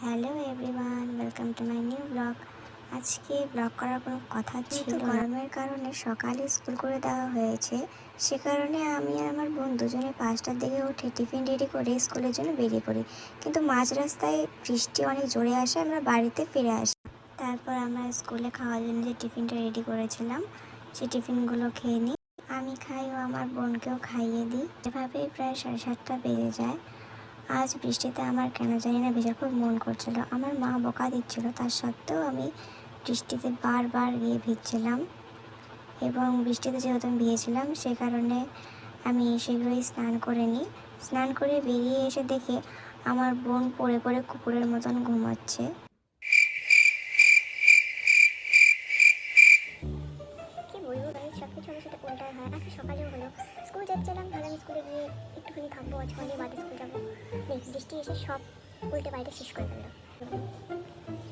Hello everyone, welcome to my new blog. আজকে blog করার কোনো কথা ছিল না, গরমের কারণে সকালে স্কুল করে দেওয়া হয়েছে। সে কারণে আমি আর আমার বোন দুজনে 5টার দিকে উঠে টিফিন রেডি করে স্কুলের জন্য বেরিয়ে পড়ি। কিন্তু মাঝ রাস্তায় বৃষ্টি অনেক জোরে আসে, আমরা বাড়িতে ফিরে আসি। তারপর আমরা স্কুলে খাওয়ার জন্য যে টিফিনটা রেডি করেছিলাম সেই টিফিনগুলো খেয়ে নিই। আমি খাই ও আমার বোনকেও খাইয়ে দিই। এভাবেই প্রায় 7:30টা বেজে যায়। আজ বৃষ্টিতে আমার কেন জানি না ভেজার খুব মন করছিল। আমার মা বকা দিচ্ছিল, তার সত্ত্বেও আমি বৃষ্টিতে বারবার গিয়ে ভিজছিলাম। এবং বৃষ্টিতে যেহেতু আমি ভিজেছিলাম সে কারণে আমি শীঘ্রই স্নান করে নিই। স্নান করে বেরিয়ে এসে দেখে আমার বোন পড়ে পড়ে কুকুরের মতন ঘুমাচ্ছে। কি বলবো গাইজ, সব কিছু আমার সাথে উল্টাই হয়। আজকে সকালেও হলো, স্কুল যাচ্ছিলাম, ভাবলাম স্কুলে গিয়ে একটুখানি থাকবো, আজকে অনেক বাদে স্কুল যাবো। বৃষ্টি এসে সব উল্টে বাড়িতে শেষ করে ফেললো।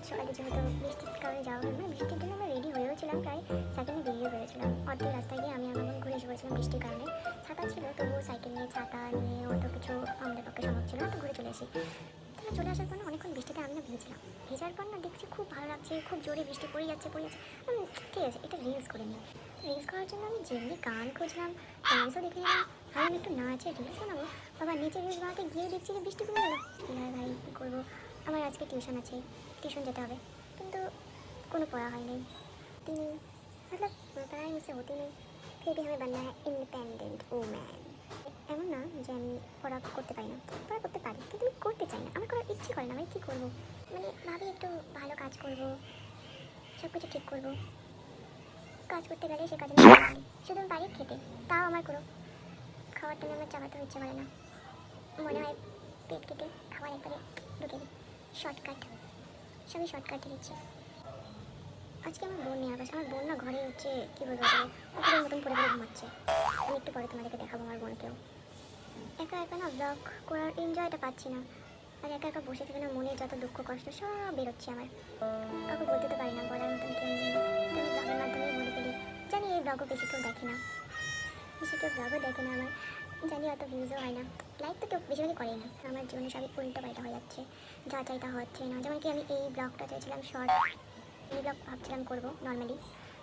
সকালে যেহেতু বৃষ্টির কারণে যাওয়া হলো না, বৃষ্টির জন্য আমরা রেডি হয়েও ছিলাম, প্রায় সাইকেল নিয়ে বেরিয়ে পড়েছিলাম। অর্ধেক রাস্তায় গিয়ে আমি আমার বোন ঘুরে এসে পড়েছিলাম বৃষ্টির কারণে। ছাতা ছিল, তবুও সাইকেল নিয়ে ছাতা নিয়ে অত কিছু আমাদের পক্ষে সম্ভব ছিল না, তো ঘুরে চলে এসি। তারপর চলে আসার পর অনেকক্ষণ বৃষ্টিতে আমি না ভিজেছিলাম। ভেজার পর না দেখছি খুব ভালো লাগছে, খুব জোরে বৃষ্টি পড়ে যাচ্ছে। ঠিক আছে, এটা রিলস করে নিই। রিলস করার জন্য আমি যেমনি গান খুঁজলাম, ডান্সও দেখে নিলাম, ভাবলাম একটু নাচে রিলস বানাবো। বাবা নিচে রিলস বানাতে গিয়ে দেখছি যে বৃষ্টি কমে গেলো। ভাই কী করবো, আমার আজকে টিউশন আছে, টিউশন যেতে হবে, কিন্তু কোনো পড়া হয়নি। তিনি मतलब पढ़ाई मुझसे होती नहीं, फिर भी हमें बनना है इंडिपेंडेंट वुमेन। এমন না যে আমি পড়া করতে পারি না, পড়া করতে পারি, কিন্তু আমি করতে চাই না, আমার করার ইচ্ছে করে না। আমি কী করবো, ভাবি একটু ভালো কাজ করবো, সব কিছু ঠিক করবো। কাজ করতে গেলে সে কাজে শুধু আমি পারি খেতে, তাও আমার কোনো খাওয়ার টাইমে আমার চাবাতেও ইচ্ছে করে না। মনে হয় পেট কেটে খাবার একবারে ঢুকে দিই। শর্টকাট, সবই শর্টকাটে দিচ্ছি। আজকে আমার বোন নিয়ে আমার বোন না ঘরে হচ্ছে কী বলবো, কুকুরের মতন পড়ে পড়ে ঘুমাচ্ছে। আমি একটু পরে তোমাদেরকে দেখাবো আমার বোনকেও। একা একা না ব্লগ করার এনজয়টা পাচ্ছি না, আর একা একা বসে থেকে না মনে যত দুঃখ কষ্ট সব বেরোচ্ছে আমার। কাউকে বলতে তো পারি না, বলার মতন কেউ নেই। তো আমি ব্লগের মাধ্যমেই বলে ফেলি। জানি এই ব্লগও বেশি কেউ দেখে না, বেশি কেউ ব্লগও দেখে না আমার, জানি অত ভিউজও হয় না, লাইক তো কেউ বেশিরভাগই করেই না। আমার জীবনে সবই উল্টো পাল্টা হয়ে যাচ্ছে, যা চাই তা হচ্ছে না। যেমন কি আমি এই ব্লগটা চাইছিলাম শর্ট মিনি ব্লগ ভাবছিলাম করবো নর্মালি,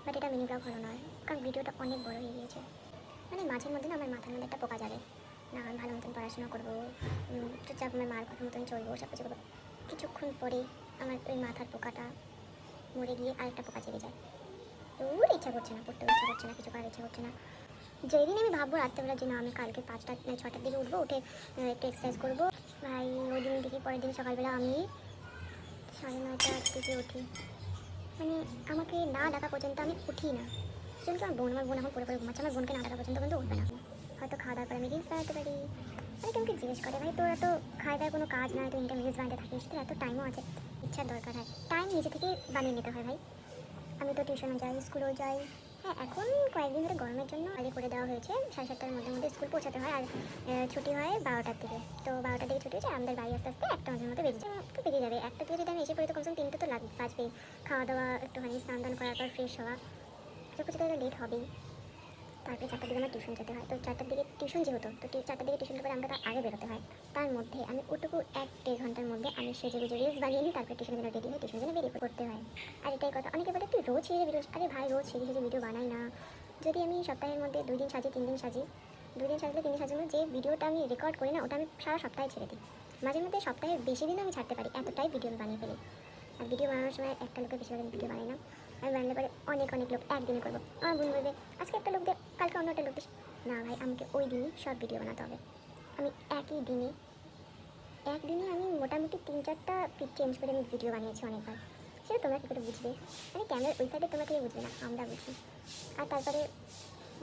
বাট এটা মিনি ব্লগ হলো না, কারণ ভিডিওটা অনেক বড় হয়ে গিয়েছে। মাঝের মধ্যে না আমার মাথার মধ্যে একটা পোকা যাবে না, আমি ভালো মতন পড়াশোনা করবো, চুপচাপ আমার মার কথা মতন চলবো, সব কিছু করবো। কিছুক্ষণ পরে আমার ওই মাথার পোকাটা মরে গিয়ে আরেকটা পোকা চেপে যায়। ওর ইচ্ছা করছে না, পড়তেও ইচ্ছা করছে না, কিছু করার ইচ্ছা করছে না। যেদিন আমি ভাববো রাত্রেবেলা যে না আমি কালকে 6টার দিকে উঠবো, উঠে একটু এক্সারসাইজ করবো, ভাই ওই দিন দেখি পরের দিন সকালবেলা আমি 9:30টার দিকে উঠি। আমাকে না ডাকা পর্যন্ত আমি উঠি না। যেমন আমার বোন এখন পড়ে পড়ে ঘুমাচ্ছে, আমার বোনকে না ডাকা পর্যন্ত কিন্তু উঠবে না। হয়তো খাওয়া দাওয়ার পরে আমি রিলস বানাতে পারি। কেউ জিজ্ঞেস করে ভাই তোরা তো খাওয়া দাওয়ার কোনো কাজ নয়, তুই ইনকাম রিলস বানাতে থাকিস, তোর এত টাইমও আছে। ইচ্ছার দরকার হয়, টাইম নিজে থেকে বানিয়ে নিতে হয় ভাই। আমি তো টিউশনে যাই, স্কুলেও যাই। হ্যাঁ, এখন কয়েকদিন ধরে গরমের জন্য আগে করে দেওয়া হয়েছে, 7:30টার মধ্যে মধ্যে স্কুল পৌঁছাতে হয়, আর ছুটি হয় 12টার দিকে। তো 12টার দিকে ছুটি হচ্ছে, আমাদের বাড়ি আস্তে আস্তে 1টা মাঝে মধ্যে বেজে যায়, তো বেরিয়ে যাবে। 1টা থেকে যদি আমি এসে পড়ি তো কমসে কম 3টে তো বাজবেই। খাওয়া দাওয়া একটুখানি স্নান দান করার পর ফ্রেশ হওয়া, সব কিছু তাহলে লেট হবেই। তারপরে 4টার দিকে আমার টিউশন যেতে হয়, তো 4টার দিকে টিউশন যেহেতু, তো 4টার দিকে টিউশন করে আমরা তার আগে বেরোতে হয়। তার মধ্যে আমি ওটুকু 1-1.5 ঘন্টার মধ্যে আমি সেজে গুজে রিলস বানিয়ে নিই, তারপরে টিউশনের জন্য রেডি হয়ে টিউশনের জন্য বেরিয়ে পড়তে হয়। আর এটাই কথা, অনেকে বলে তুই রোজ সেজে ভিডিও, আরে ভাই রোজ সেজে সেজে ভিডিও বানাই না। যদি আমি সপ্তাহের মধ্যে 2 দিন সাজি, 3 দিন সাজি, 2 দিন সাজলে 3 দিন সাজানো, যে ভিডিওটা আমি রেকর্ড করি না ওটা আমি সারা সপ্তাহে ছেড়ে দিই। মাঝে মধ্যে সপ্তাহের বেশি দিন আমি ছাড়তে পারি, এতটাই ভিডিও আমি বানিয়ে ফেলি। আর ভিডিও বানানোর সময় একটা লোকের বেশিরভাগ ভিডিও বানাই না, আমি বানালে পরে অনেক অনেক লোক একদিনে করবো। আমার বোন বলবে আজকে একটা লোক দে, কালকে অন্য একটা লোক দিস। না ভাই, আমাকে ওই দিনই সব ভিডিও বানাতে হবে। আমি একদিনে আমি মোটামুটি 3-4টা পিক চেঞ্জ করে আমি ভিডিও বানিয়েছি অনেকবার। সেটা তোমরা কী করে বুঝবে, ক্যামেরার ওই সাইডে তোমরা কেউ বুঝবে না, আমরা বুঝি। আর তারপরে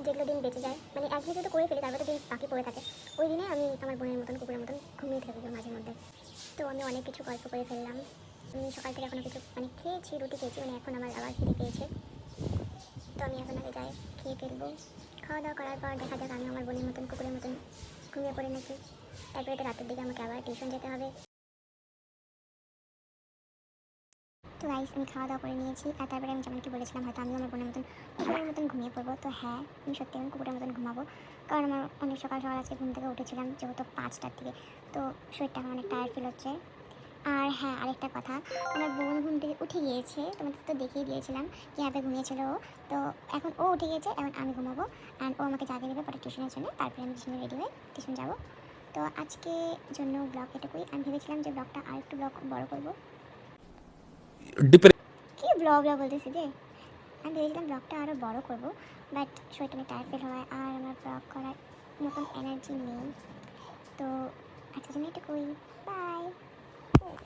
যেগুলো দিন বেঁচে যায়, একদিন যদি করে ফেলি তারপরে দিন বাকি পড়ে থাকে, ওই দিনে আমি আমার বোনের মতন কুকুরের মতন ঘুমিয়ে থাকি মাঝে মধ্যে। তো আমি অনেক কিছু গল্প করে ফেললাম। আমি সকাল থেকে এখনও কিছু খেয়েছি, রুটি খেয়েছি, এখন আমার আবার খিদে পেয়েছে। তো আমি এখন আগে যাই খেয়ে ফেলবো। খাওয়া দাওয়া করার পর দেখা যাক আমি আমার বোনের মতন কুকুরের মতন ঘুমিয়ে পড়ে নাকি। তারপরে তো রাতের দিকে আমাকে আবার টিউশন যেতে হবে। তো গাইস, আমি খাওয়া দাওয়া করে নিয়েছি, আর তারপরে আমি যেমন কি বলেছিলাম হয়তো আমি আমার বোনের মতন কুকুরের মতন ঘুমিয়ে পড়বো। তো হ্যাঁ, আমি সত্যি আমি কুকুরের মতন ঘুমাবো, কারণ আমার অনেক সকাল সকাল আজকে ঘুম থেকে উঠেছিলাম যেহেতু 5টার দিকে। তো শরীরটা এখন অনেক টায়ার্ড ফিল হচ্ছে। আর হ্যাঁ, আরেকটা কথা, আমার বোন ঘুম থেকে উঠে গিয়েছে, তোমাদের তো দেখিয়ে দিয়েছিলাম কীভাবে ঘুমিয়েছিল ও। তো এখন ও উঠে গিয়েছে, এখন আমি ঘুমাবো, অ্যান্ড ও আমাকে জাগিয়ে দেবে পরে টিউশনের জন্য, তারপরে আমি টিউশনে রেডি হয়ে টিউশন যাবো। তো আজকে জন্য ব্লগ এটুকুই। আমি ভেবেছিলাম যে ব্লগটা আর একটু বড় করবো। কি ব্লগ বলতেছি যে, আমি ভেবেছিলাম ব্লগটা আরও বড় করবো, বাট শরীরটা অনেক টায়ার্ড ফিল হয় আর আমার ব্লগ করার মতন এনার্জি নেই। তো আজকের জন্য এটুকুই। বাই।